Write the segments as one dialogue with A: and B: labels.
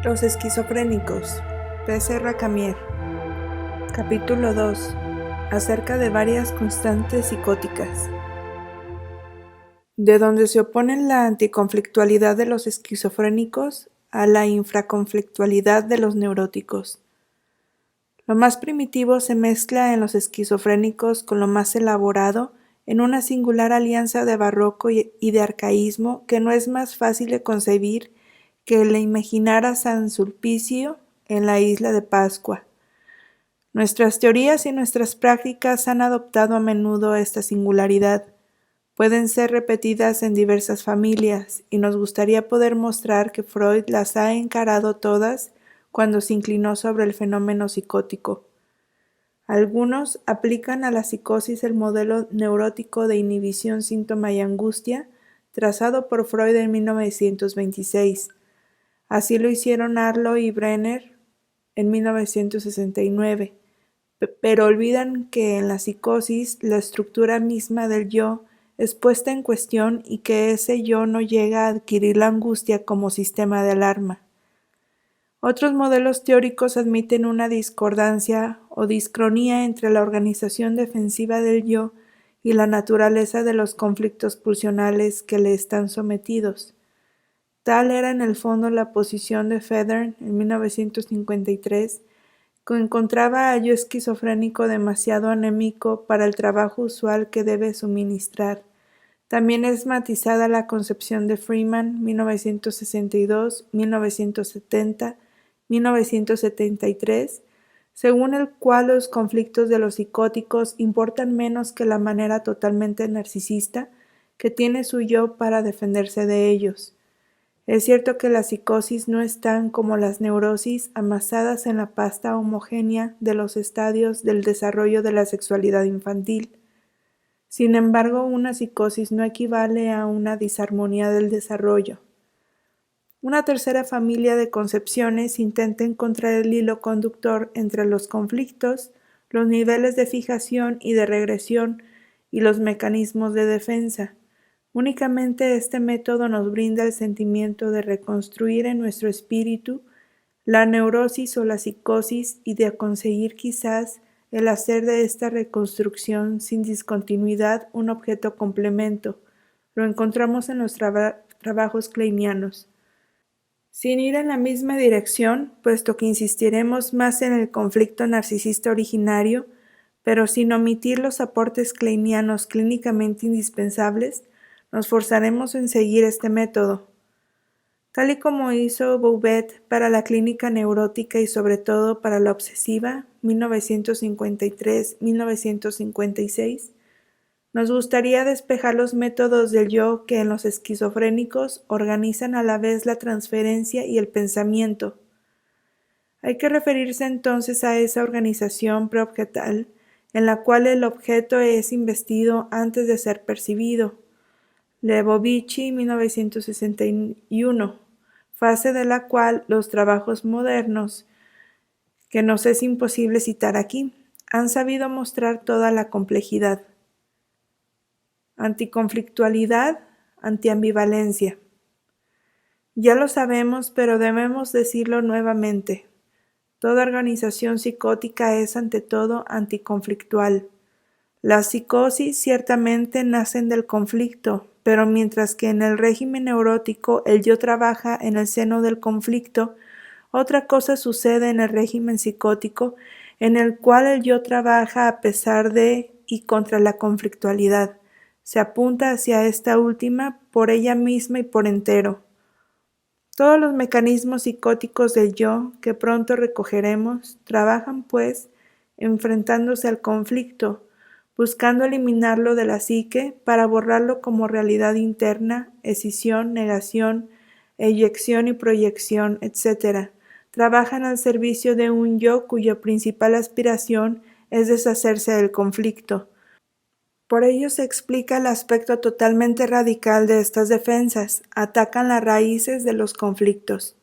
A: Los esquizofrénicos. P.C. Camier. Capítulo 2. Acerca de varias constantes psicóticas. De donde se oponen la anticonflictualidad de los esquizofrénicos a la infraconflictualidad de los neuróticos. Lo más primitivo se mezcla en los esquizofrénicos con lo más elaborado en una singular alianza de barroco y de arcaísmo que no es más fácil de concebir que le imaginara San Sulpicio en la isla de Pascua. Nuestras teorías y nuestras prácticas han adoptado a menudo esta singularidad. Pueden ser repetidas en diversas familias, y nos gustaría poder mostrar que Freud las ha encarado todas cuando se inclinó sobre el fenómeno psicótico. Algunos aplican a la psicosis el modelo neurótico de inhibición, síntoma y angustia, trazado por Freud en 1926. Así lo hicieron Arlo y Brenner en 1969, pero olvidan que en la psicosis la estructura misma del yo es puesta en cuestión y que ese yo no llega a adquirir la angustia como sistema de alarma. Otros modelos teóricos admiten una discordancia o discronía entre la organización defensiva del yo y la naturaleza de los conflictos pulsionales que le están sometidos. Tal era en el fondo la posición de Federn en 1953, que encontraba al yo esquizofrénico demasiado anémico para el trabajo usual que debe suministrar. También es matizada la concepción de Freeman, 1962, 1970, 1973, según el cual los conflictos de los psicóticos importan menos que la manera totalmente narcisista que tiene su yo para defenderse de ellos. Es cierto que las psicosis no están, como las neurosis, amasadas en la pasta homogénea de los estadios del desarrollo de la sexualidad infantil. Sin embargo, una psicosis no equivale a una disarmonía del desarrollo. Una tercera familia de concepciones intenta encontrar el hilo conductor entre los conflictos, los niveles de fijación y de regresión y los mecanismos de defensa. Únicamente este método nos brinda el sentimiento de reconstruir en nuestro espíritu la neurosis o la psicosis y de conseguir quizás el hacer de esta reconstrucción sin discontinuidad un objeto complemento. Lo encontramos en los trabajos kleinianos. Sin ir en la misma dirección, puesto que insistiremos más en el conflicto narcisista originario, pero sin omitir los aportes kleinianos clínicamente indispensables, nos forzaremos en seguir este método. Tal y como hizo Bouvet para la clínica neurótica y sobre todo para la obsesiva, 1953-1956, nos gustaría despejar los métodos del yo que en los esquizofrénicos organizan a la vez la transferencia y el pensamiento. Hay que referirse entonces a esa organización preobjetal en la cual el objeto es investido antes de ser percibido. Lebovici, 1961, fase de la cual los trabajos modernos, que nos es imposible citar aquí, han sabido mostrar toda la complejidad. Anticonflictualidad, antiambivalencia. Ya lo sabemos, pero debemos decirlo nuevamente. Toda organización psicótica es ante todo anticonflictual. Las psicosis ciertamente nacen del conflicto, pero mientras que en el régimen neurótico el yo trabaja en el seno del conflicto, otra cosa sucede en el régimen psicótico, en el cual el yo trabaja a pesar de y contra la conflictualidad. Se apunta hacia esta última por ella misma y por entero. Todos los mecanismos psicóticos del yo, que pronto recogeremos, trabajan, pues, enfrentándose al conflicto, buscando eliminarlo de la psique para borrarlo como realidad interna, escisión, negación, eyección y proyección, etc. Trabajan al servicio de un yo cuya principal aspiración es deshacerse del conflicto. Por ello se explica el aspecto totalmente radical de estas defensas, atacan las raíces de los conflictos.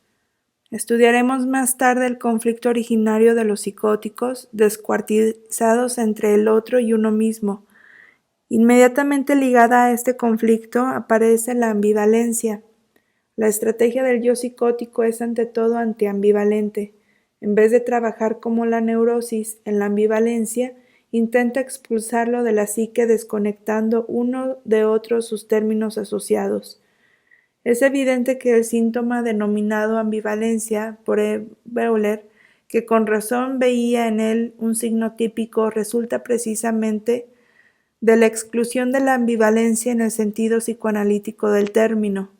A: Estudiaremos más tarde el conflicto originario de los psicóticos, descuartizados entre el otro y uno mismo. Inmediatamente ligada a este conflicto aparece la ambivalencia. La estrategia del yo psicótico es ante todo antiambivalente. En vez de trabajar como la neurosis en la ambivalencia, intenta expulsarlo de la psique desconectando uno de otro sus términos asociados. Es evidente que el síntoma denominado ambivalencia por Beuler, que con razón veía en él un signo típico, resulta precisamente de la exclusión de la ambivalencia en el sentido psicoanalítico del término.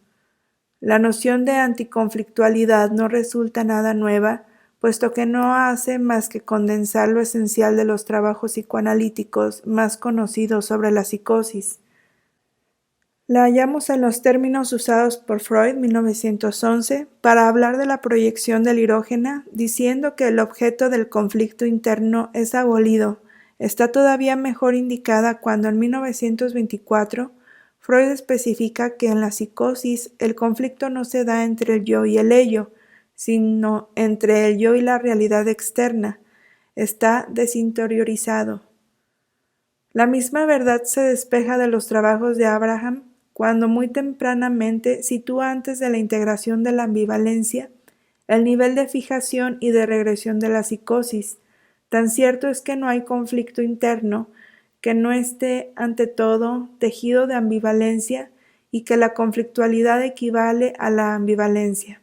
A: La noción de anticonflictualidad no resulta nada nueva, puesto que no hace más que condensar lo esencial de los trabajos psicoanalíticos más conocidos sobre la psicosis. La hallamos en los términos usados por Freud en 1911 para hablar de la proyección delirógena, diciendo que el objeto del conflicto interno es abolido. Está todavía mejor indicada cuando en 1924 Freud especifica que en la psicosis el conflicto no se da entre el yo y el ello, sino entre el yo y la realidad externa. Está desinteriorizado. La misma verdad se despeja de los trabajos de Abraham cuando muy tempranamente sitúa antes de la integración de la ambivalencia el nivel de fijación y de regresión de la psicosis. Tan cierto es que no hay conflicto interno que no esté ante todo tejido de ambivalencia y que la conflictualidad equivale a la ambivalencia.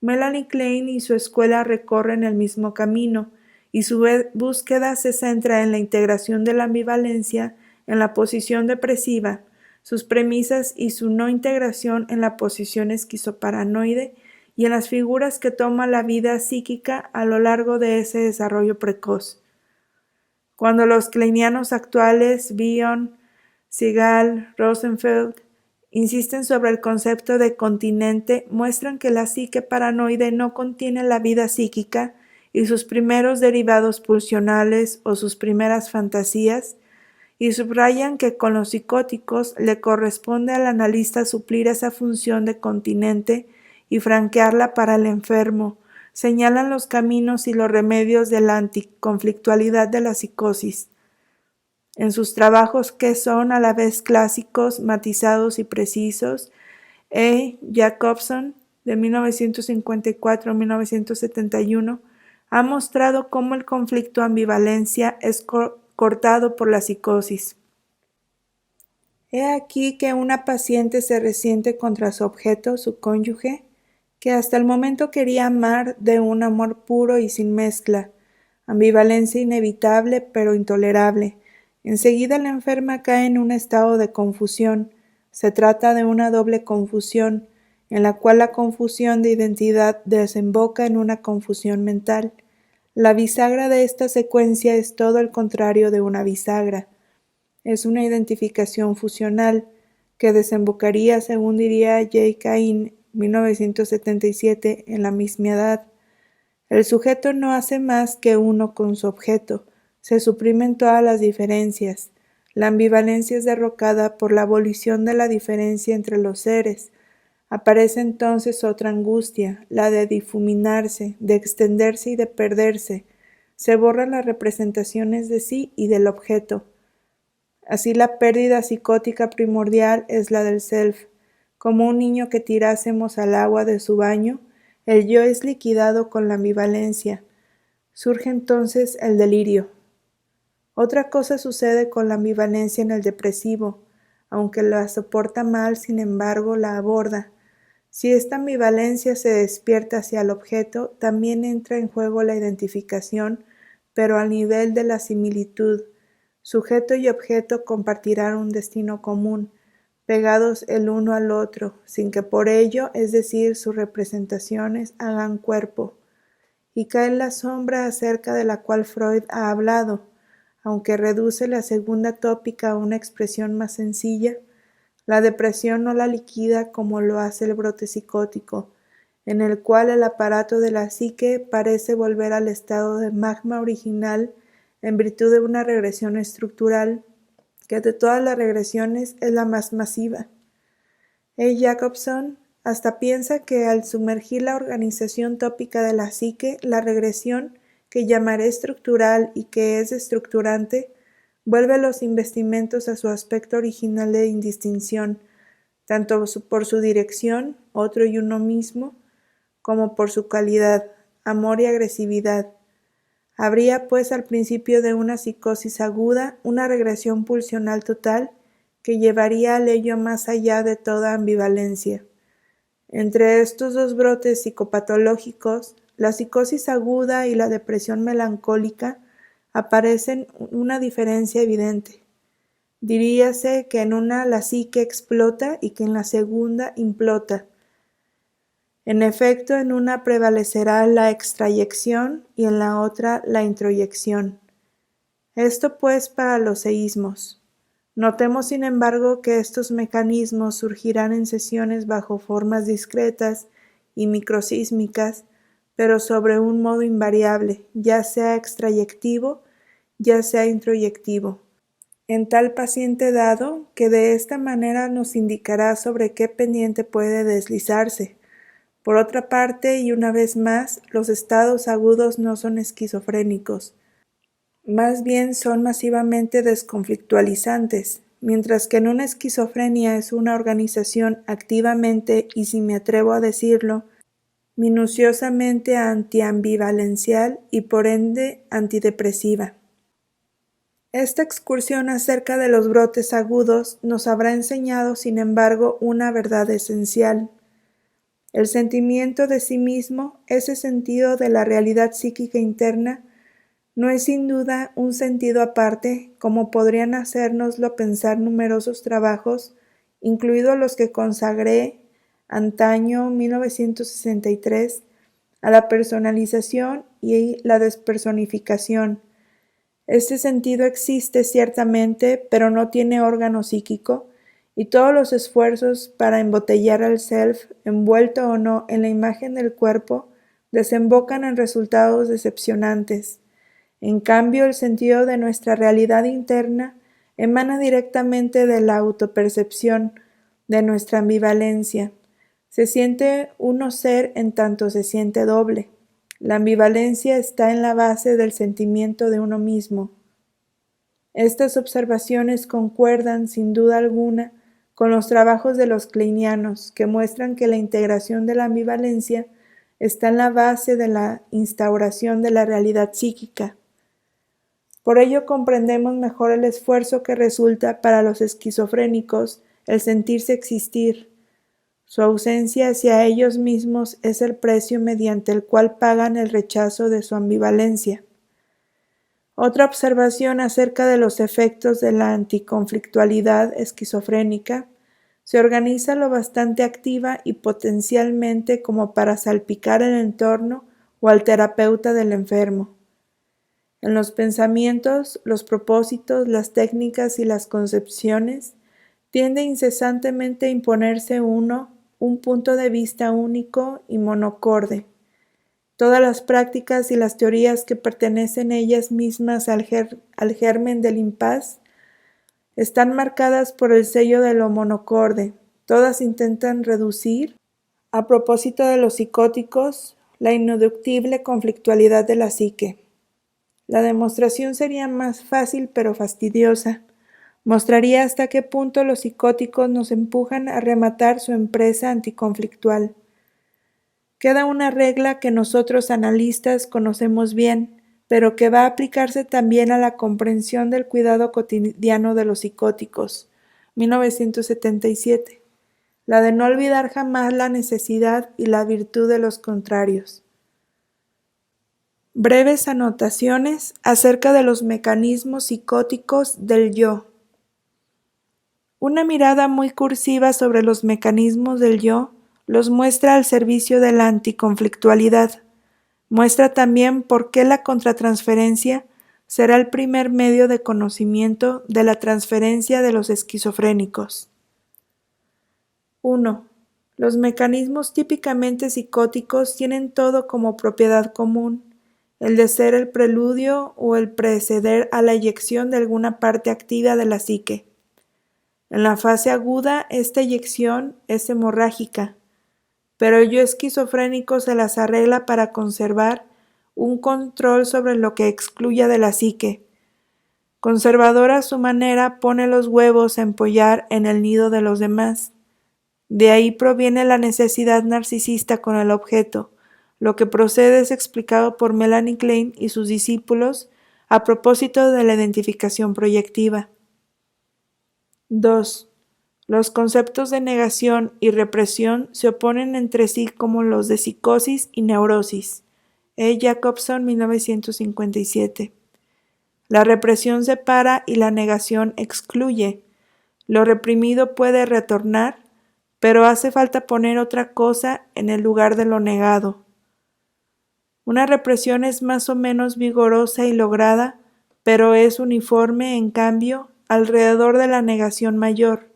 A: Melanie Klein y su escuela recorren el mismo camino, y su búsqueda se centra en la integración de la ambivalencia en la posición depresiva, sus premisas y su no integración en la posición esquizoparanoide y en las figuras que toma la vida psíquica a lo largo de ese desarrollo precoz. Cuando los kleinianos actuales, Bion, Sigal, Rosenfeld, insisten sobre el concepto de continente, muestran que la psique paranoide no contiene la vida psíquica y sus primeros derivados pulsionales o sus primeras fantasías, y subrayan que con los psicóticos le corresponde al analista suplir esa función de continente y franquearla para el enfermo. Señalan los caminos y los remedios de la anticonflictualidad de la psicosis. En sus trabajos, que son a la vez clásicos, matizados y precisos, Jacobson, de 1954 a 1971, ha mostrado cómo el conflicto ambivalencia es cortado por la psicosis. He aquí que una paciente se resiente contra su objeto, su cónyuge, que hasta el momento quería amar de un amor puro y sin mezcla, ambivalencia inevitable pero intolerable. Enseguida la enferma cae en un estado de confusión. Se trata de una doble confusión, en la cual la confusión de identidad desemboca en una confusión mental. La bisagra de esta secuencia es todo el contrario de una bisagra. Es una identificación fusional que desembocaría, según diría J. Cain, 1977, en la mismidad. El sujeto no hace más que uno con su objeto. Se suprimen todas las diferencias. La ambivalencia es derrocada por la abolición de la diferencia entre los seres. Aparece entonces otra angustia, la de difuminarse, de extenderse y de perderse. Se borran las representaciones de sí y del objeto. Así la pérdida psicótica primordial es la del self. Como un niño que tirásemos al agua de su baño, el yo es liquidado con la ambivalencia. Surge entonces el delirio. Otra cosa sucede con la ambivalencia en el depresivo. Aunque la soporta mal, sin embargo, la aborda. Si esta ambivalencia se despierta hacia el objeto, también entra en juego la identificación, pero al nivel de la similitud. Sujeto y objeto compartirán un destino común, pegados el uno al otro, sin que por ello, es decir, sus representaciones, hagan cuerpo. Y cae la sombra acerca de la cual Freud ha hablado, aunque reduce la segunda tópica a una expresión más sencilla. La depresión no la liquida como lo hace el brote psicótico, en el cual el aparato de la psique parece volver al estado de magma original en virtud de una regresión estructural, que de todas las regresiones es la más masiva. Jacobson hasta piensa que al sumergir la organización tópica de la psique, la regresión, que llamaré estructural y que es estructurante, vuelve los investimentos a su aspecto original de indistinción, tanto por su dirección, otro y uno mismo, como por su calidad, amor y agresividad. Habría, pues, al principio de una psicosis aguda, una regresión pulsional total que llevaría al ello más allá de toda ambivalencia. Entre estos dos brotes psicopatológicos, la psicosis aguda y la depresión melancólica, aparecen una diferencia evidente. Diríase que en una la psique explota y que en la segunda implota. En efecto, en una prevalecerá la extrayección y en la otra la introyección. Esto pues para los seísmos. Notemos sin embargo que estos mecanismos surgirán en sesiones bajo formas discretas y microsísmicas, pero sobre un modo invariable, ya sea extrayectivo, ya sea introyectivo. En tal paciente dado, que de esta manera nos indicará sobre qué pendiente puede deslizarse. Por otra parte, y una vez más, los estados agudos no son esquizofrénicos. Más bien son masivamente desconflictualizantes, mientras que en una esquizofrenia es una organización activamente, y si me atrevo a decirlo, minuciosamente antiambivalencial y por ende antidepresiva. Esta excursión acerca de los brotes agudos nos habrá enseñado, sin embargo, una verdad esencial. El sentimiento de sí mismo, ese sentido de la realidad psíquica interna, no es sin duda un sentido aparte, como podrían hacérnoslo pensar numerosos trabajos, incluidos los que consagré antaño 1963 a la personalización y la despersonificación. Este sentido existe ciertamente, pero no tiene órgano psíquico, y todos los esfuerzos para embotellar al self, envuelto o no en la imagen del cuerpo, desembocan en resultados decepcionantes. En cambio, el sentido de nuestra realidad interna emana directamente de la autopercepción, de nuestra ambivalencia. Se siente uno ser en tanto se siente doble. La ambivalencia está en la base del sentimiento de uno mismo. Estas observaciones concuerdan, sin duda alguna, con los trabajos de los kleinianos, que muestran que la integración de la ambivalencia está en la base de la instauración de la realidad psíquica. Por ello comprendemos mejor el esfuerzo que resulta para los esquizofrénicos el sentirse existir. Su ausencia hacia ellos mismos es el precio mediante el cual pagan el rechazo de su ambivalencia. Otra observación acerca de los efectos de la anticonflictualidad esquizofrénica: se organiza lo bastante activa y potencialmente como para salpicar el entorno o al terapeuta del enfermo. En los pensamientos, los propósitos, las técnicas y las concepciones tiende incesantemente a imponerse un punto de vista único y monocorde. Todas las prácticas y las teorías que pertenecen ellas mismas al germen del impas están marcadas por el sello de lo monocorde. Todas intentan reducir, a propósito de los psicóticos, la ineluctible conflictualidad de la psique. La demostración sería más fácil pero fastidiosa. Mostraría hasta qué punto los psicóticos nos empujan a rematar su empresa anticonflictual. Queda una regla que nosotros analistas conocemos bien, pero que va a aplicarse también a la comprensión del cuidado cotidiano de los psicóticos. 1977. La de no olvidar jamás la necesidad y la virtud de los contrarios. Breves anotaciones acerca de los mecanismos psicóticos del yo. Una mirada muy cursiva sobre los mecanismos del yo los muestra al servicio de la anticonflictualidad. Muestra también por qué la contratransferencia será el primer medio de conocimiento de la transferencia de los esquizofrénicos. 1. Los mecanismos típicamente psicóticos tienen todo como propiedad común: el de ser el preludio o el preceder a la eyección de alguna parte activa de la psique. En la fase aguda, esta eyección es hemorrágica, pero el yo esquizofrénico se las arregla para conservar un control sobre lo que excluya de la psique. Conservador a su manera, pone los huevos a empollar en el nido de los demás. De ahí proviene la necesidad narcisista con el objeto. Lo que procede es explicado por Melanie Klein y sus discípulos a propósito de la identificación proyectiva. 2. Los conceptos de negación y represión se oponen entre sí como los de psicosis y neurosis. E. Jacobson, 1957. La represión separa y la negación excluye. Lo reprimido puede retornar, pero hace falta poner otra cosa en el lugar de lo negado. Una represión es más o menos vigorosa y lograda, pero es uniforme, en cambio, alrededor de la negación mayor,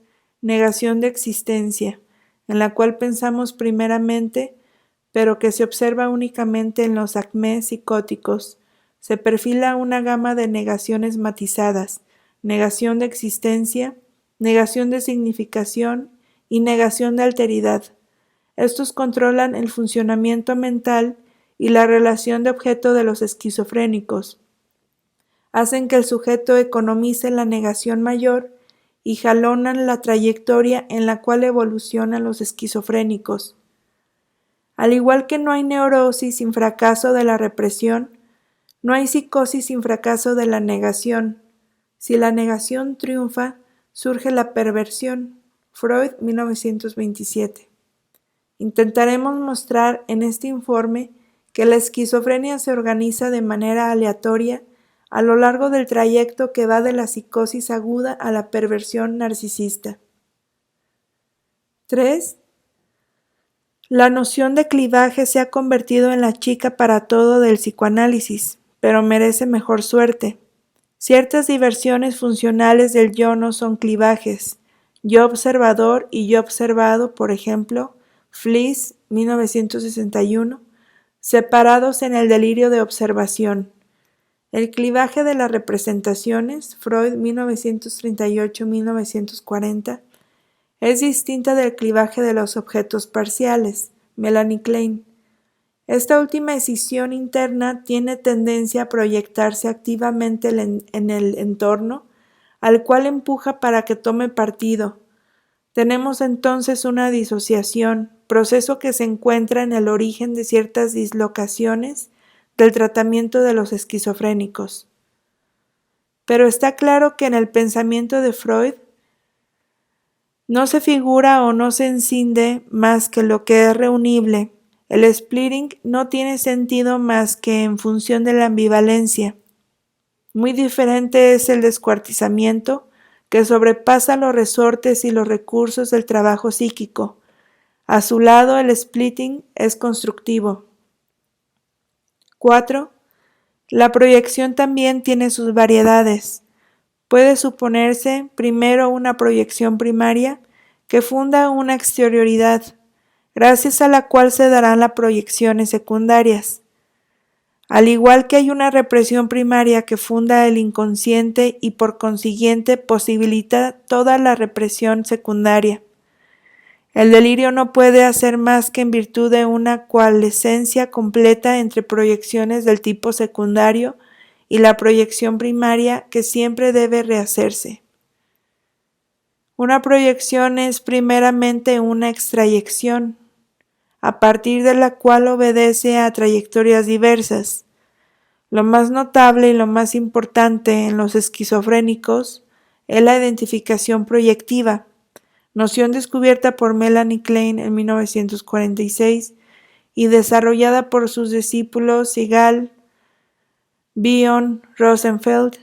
A: negación de existencia, en la cual pensamos primeramente, pero que se observa únicamente en los acmé psicóticos. Se perfila una gama de negaciones matizadas, negación de existencia, negación de significación y negación de alteridad. Estos controlan el funcionamiento mental y la relación de objeto de los esquizofrénicos. Hacen que el sujeto economice la negación mayor y jalonan la trayectoria en la cual evolucionan los esquizofrénicos. Al igual que no hay neurosis sin fracaso de la represión, no hay psicosis sin fracaso de la negación. Si la negación triunfa, surge la perversión. Freud, 1927. Intentaremos mostrar en este informe que la esquizofrenia se organiza de manera aleatoria a lo largo del trayecto que va de la psicosis aguda a la perversión narcisista. 3. La noción de clivaje se ha convertido en la chica para todo del psicoanálisis, pero merece mejor suerte. Ciertas diversiones funcionales del yo no son clivajes. Yo observador y yo observado, por ejemplo, Fliess, 1961, separados en el delirio de observación. El clivaje de las representaciones, Freud, 1938-1940, es distinta del clivaje de los objetos parciales, Melanie Klein. Esta última escisión interna tiene tendencia a proyectarse activamente en el entorno, al cual empuja para que tome partido. Tenemos entonces una disociación, proceso que se encuentra en el origen de ciertas dislocaciones del tratamiento de los esquizofrénicos. Pero está claro que en el pensamiento de Freud no se figura o no se encinde más que lo que es reunible. El splitting no tiene sentido más que en función de la ambivalencia. Muy diferente es el descuartizamiento, que sobrepasa los resortes y los recursos del trabajo psíquico. A su lado, el splitting es constructivo. 4. La proyección también tiene sus variedades. Puede suponerse, primero, una proyección primaria que funda una exterioridad, gracias a la cual se darán las proyecciones secundarias. Al igual que hay una represión primaria que funda el inconsciente y por consiguiente posibilita toda la represión secundaria. El delirio no puede hacer más que en virtud de una coalescencia completa entre proyecciones del tipo secundario y la proyección primaria que siempre debe rehacerse. Una proyección es primeramente una extrayección, a partir de la cual obedece a trayectorias diversas. Lo más notable y lo más importante en los esquizofrénicos es la identificación proyectiva, noción descubierta por Melanie Klein en 1946 y desarrollada por sus discípulos Sigal, Bion, Rosenfeld.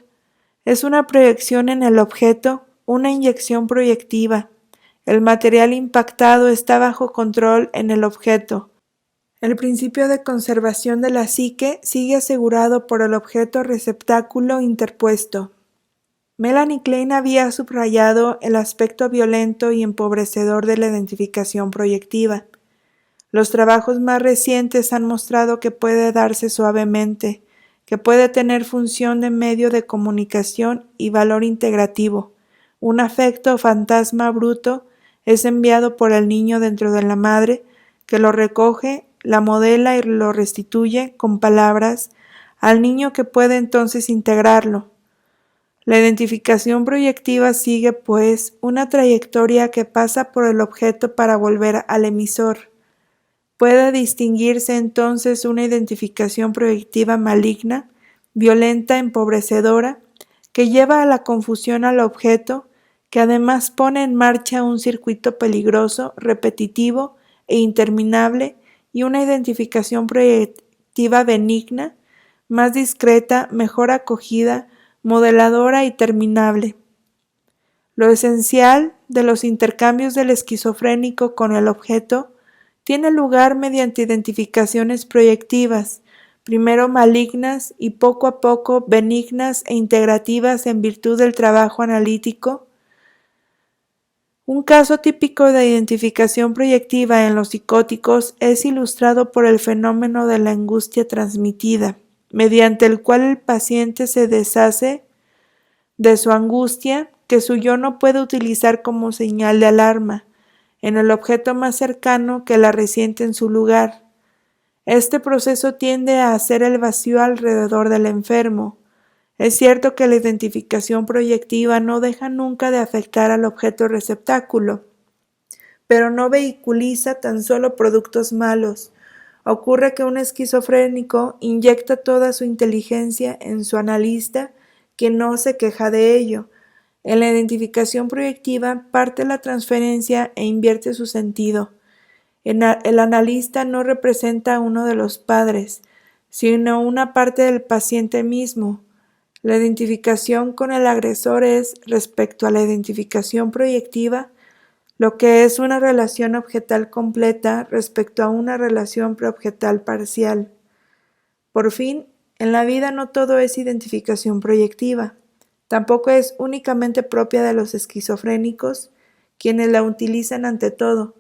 A: Es una proyección en el objeto, una inyección proyectiva. El material impactado está bajo control en el objeto. El principio de conservación de la psique sigue asegurado por el objeto receptáculo interpuesto. Melanie Klein había subrayado el aspecto violento y empobrecedor de la identificación proyectiva. Los trabajos más recientes han mostrado que puede darse suavemente, que puede tener función de medio de comunicación y valor integrativo. Un afecto fantasma bruto es enviado por el niño dentro de la madre, que lo recoge, la modela y lo restituye con palabras al niño, que puede entonces integrarlo. La identificación proyectiva sigue, pues, una trayectoria que pasa por el objeto para volver al emisor. Puede distinguirse entonces una identificación proyectiva maligna, violenta, empobrecedora, que lleva a la confusión al objeto, que además pone en marcha un circuito peligroso, repetitivo e interminable, y una identificación proyectiva benigna, más discreta, mejor acogida, modeladora y terminable. Lo esencial de los intercambios del esquizofrénico con el objeto tiene lugar mediante identificaciones proyectivas, primero malignas y poco a poco benignas e integrativas en virtud del trabajo analítico. Un caso típico de identificación proyectiva en los psicóticos es ilustrado por el fenómeno de la angustia transmitida, mediante el cual el paciente se deshace de su angustia que su yo no puede utilizar como señal de alarma en el objeto más cercano que la resiente en su lugar. Este proceso tiende a hacer el vacío alrededor del enfermo. Es cierto que la identificación proyectiva no deja nunca de afectar al objeto receptáculo, pero no vehiculiza tan solo productos malos. Ocurre que un esquizofrénico inyecta toda su inteligencia en su analista, que no se queja de ello. En la identificación proyectiva parte la transferencia e invierte su sentido. El analista no representa a uno de los padres, sino una parte del paciente mismo. La identificación con el agresor es, respecto a la identificación proyectiva, lo que es una relación objetal completa respecto a una relación preobjetal parcial. Por fin, en la vida no todo es identificación proyectiva. Tampoco es únicamente propia de los esquizofrénicos, quienes la utilizan ante todo.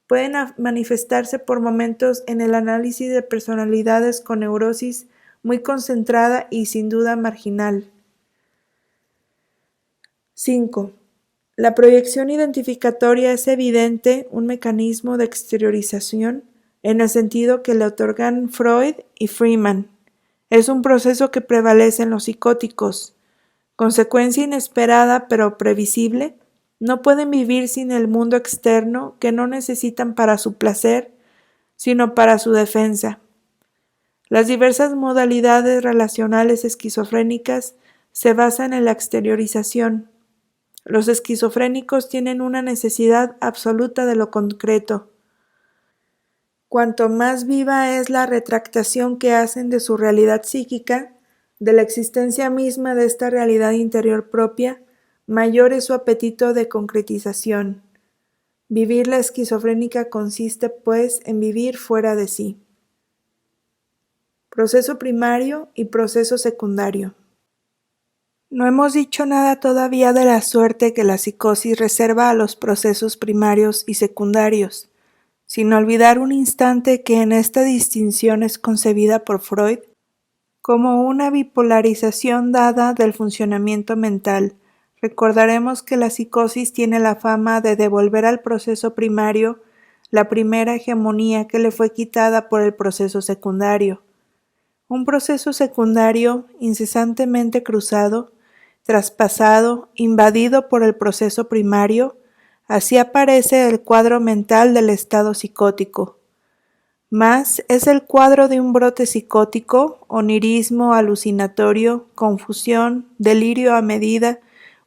A: Pueden manifestarse por momentos en el análisis de personalidades con neurosis muy concentrada y sin duda marginal. 5. La proyección identificatoria es evidente un mecanismo de exteriorización en el sentido que le otorgan Freud y Freeman. Es un proceso que prevalece en los psicóticos. Consecuencia inesperada pero previsible, no pueden vivir sin el mundo externo que no necesitan para su placer, sino para su defensa. Las diversas modalidades relacionales esquizofrénicas se basan en la exteriorización. Los esquizofrénicos tienen una necesidad absoluta de lo concreto. Cuanto más viva es la retractación que hacen de su realidad psíquica, de la existencia misma de esta realidad interior propia, mayor es su apetito de concretización. Vivir la esquizofrénica consiste, pues, en vivir fuera de sí. Proceso primario y proceso secundario. No hemos dicho nada todavía de la suerte que la psicosis reserva a los procesos primarios y secundarios, sin olvidar un instante que en esta distinción es concebida por Freud como una bipolarización dada del funcionamiento mental. Recordaremos que la psicosis tiene la fama de devolver al proceso primario la primera hegemonía que le fue quitada por el proceso secundario. Un proceso secundario incesantemente cruzado, traspasado, invadido por el proceso primario, así aparece el cuadro mental del estado psicótico. Más es el cuadro de un brote psicótico, onirismo alucinatorio, confusión, delirio a medida,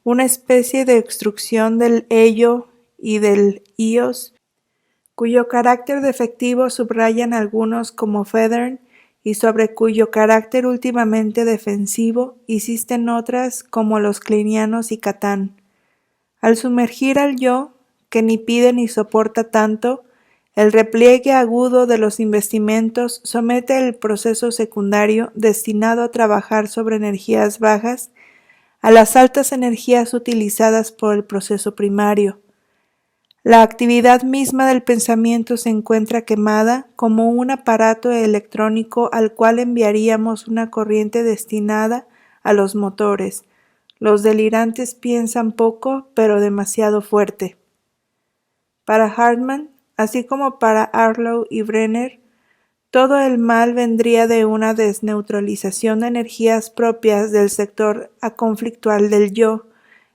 A: una especie de obstrucción del ello y del ios, cuyo carácter defectivo subrayan algunos como Federn y sobre cuyo carácter últimamente defensivo insisten otras como los kleinianos y Catán. Al sumergir al yo, que ni pide ni soporta tanto, el repliegue agudo de los investimentos somete el proceso secundario destinado a trabajar sobre energías bajas a las altas energías utilizadas por el proceso primario. La actividad misma del pensamiento se encuentra quemada como un aparato electrónico al cual enviaríamos una corriente destinada a los motores. Los delirantes piensan poco, pero demasiado fuerte. Para Hartman, así como para Arlo y Brenner, Todo el mal vendría de una desneutralización de energías propias del sector aconflictual del yo.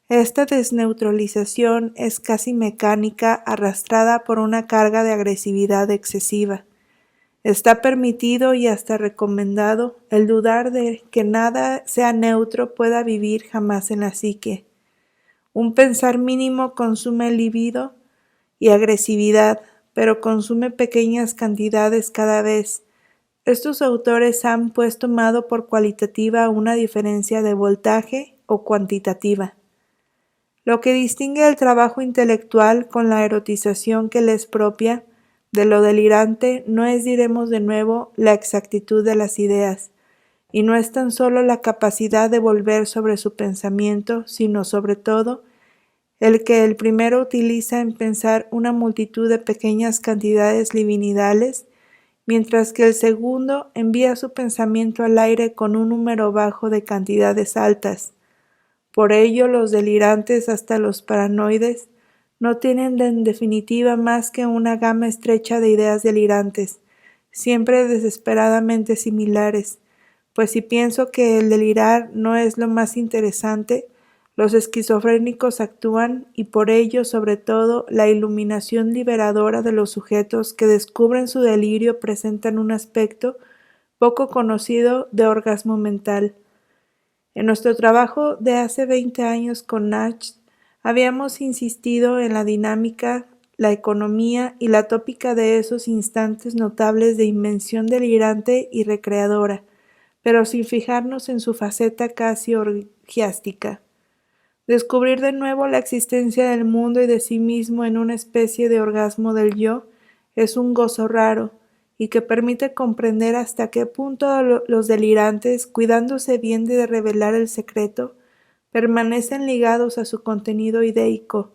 A: Esta desneutralización es casi mecánica, arrastrada por una carga de agresividad excesiva. Está permitido y hasta recomendado el dudar de que nada sea neutro pueda vivir jamás en la psique. Un pensar mínimo consume libido y agresividad, pero consume pequeñas cantidades cada vez. Estos autores han pues tomado por cualitativa una diferencia de voltaje o cuantitativa. Lo que distingue el trabajo intelectual con la erotización que le es propia de lo delirante no es, diremos de nuevo, la exactitud de las ideas, y no es tan solo la capacidad de volver sobre su pensamiento, sino sobre todo el que el primero utiliza en pensar una multitud de pequeñas cantidades divinidales, mientras que el segundo envía su pensamiento al aire con un número bajo de cantidades altas. Por ello, los delirantes, hasta los paranoides, no tienen en definitiva más que una gama estrecha de ideas delirantes, siempre desesperadamente similares, pues si pienso que el delirar no es lo más interesante, los esquizofrénicos actúan, y por ello, sobre todo, la iluminación liberadora de los sujetos que descubren su delirio presentan un aspecto poco conocido de orgasmo mental. En nuestro trabajo de hace 20 años con Nash, habíamos insistido en la dinámica, la economía y la tópica de esos instantes notables de invención delirante y recreadora, pero sin fijarnos en su faceta casi orgiástica. Descubrir de nuevo la existencia del mundo y de sí mismo en una especie de orgasmo del yo es un gozo raro, y que permite comprender hasta qué punto los delirantes, cuidándose bien de revelar el secreto, permanecen ligados a su contenido ideico,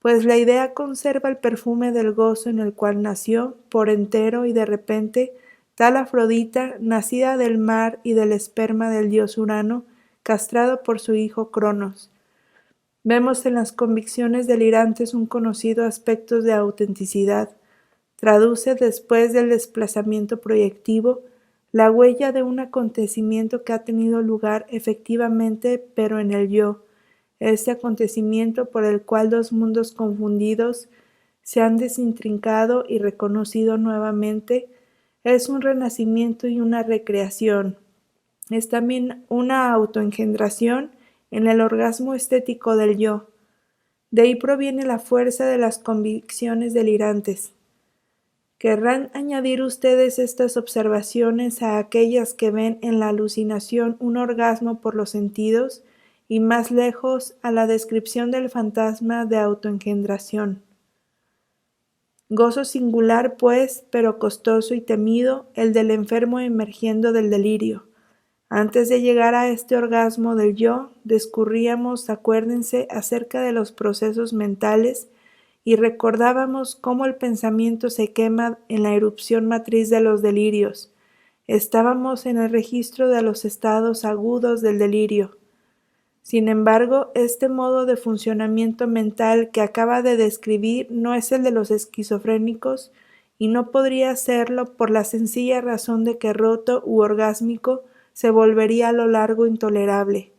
A: pues la idea conserva el perfume del gozo en el cual nació, por entero y de repente, tal Afrodita, nacida del mar y del esperma del dios Urano, castrado por su hijo Cronos. Vemos en las convicciones delirantes un conocido aspecto de autenticidad. Traduce, después del desplazamiento proyectivo, la huella de un acontecimiento que ha tenido lugar efectivamente, pero en el yo. Este acontecimiento por el cual dos mundos confundidos se han desintrincado y reconocido nuevamente, es un renacimiento y una recreación. Es también una autoengendración en el orgasmo estético del yo. De ahí proviene la fuerza de las convicciones delirantes. ¿Querrán añadir ustedes estas observaciones a aquellas que ven en la alucinación un orgasmo por los sentidos y más lejos a la descripción del fantasma de autoengendración? Gozo singular, pues, pero costoso y temido, el del enfermo emergiendo del delirio. Antes de llegar a este orgasmo del yo, discurríamos, acuérdense, acerca de los procesos mentales y recordábamos cómo el pensamiento se quema en la erupción matriz de los delirios. Estábamos en el registro de los estados agudos del delirio. Sin embargo, este modo de funcionamiento mental que acaba de describir no es el de los esquizofrénicos y no podría serlo por la sencilla razón de que roto u orgásmico se volvería a lo largo intolerable.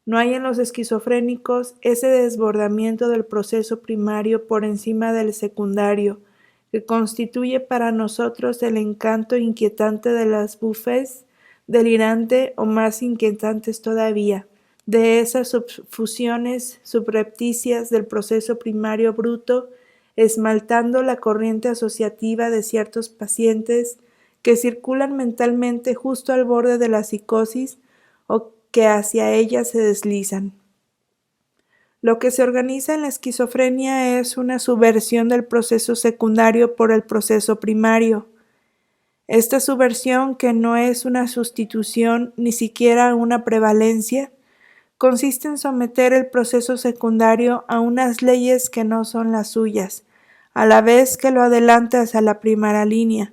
A: No hay en los esquizofrénicos ese desbordamiento del proceso primario por encima del secundario, que constituye para nosotros el encanto inquietante de las buffets, delirante o más inquietantes todavía, de esas subfusiones subrepticias del proceso primario bruto, esmaltando la corriente asociativa de ciertos pacientes que circulan mentalmente justo al borde de la psicosis o que hacia ella se deslizan. Lo que se organiza en la esquizofrenia es una subversión del proceso secundario por el proceso primario. Esta subversión, que no es una sustitución ni siquiera una prevalencia, consiste en someter el proceso secundario a unas leyes que no son las suyas, a la vez que lo adelanta hacia la primera línea.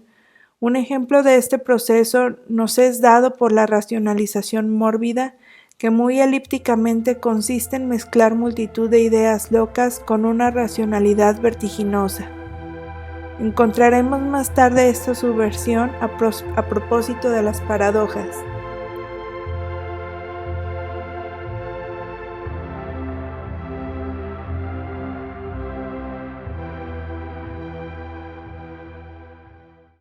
A: Un ejemplo de este proceso nos es dado por la racionalización mórbida, que muy elípticamente consiste en mezclar multitud de ideas locas con una racionalidad vertiginosa. Encontraremos más tarde esta subversión a propósito de las paradojas.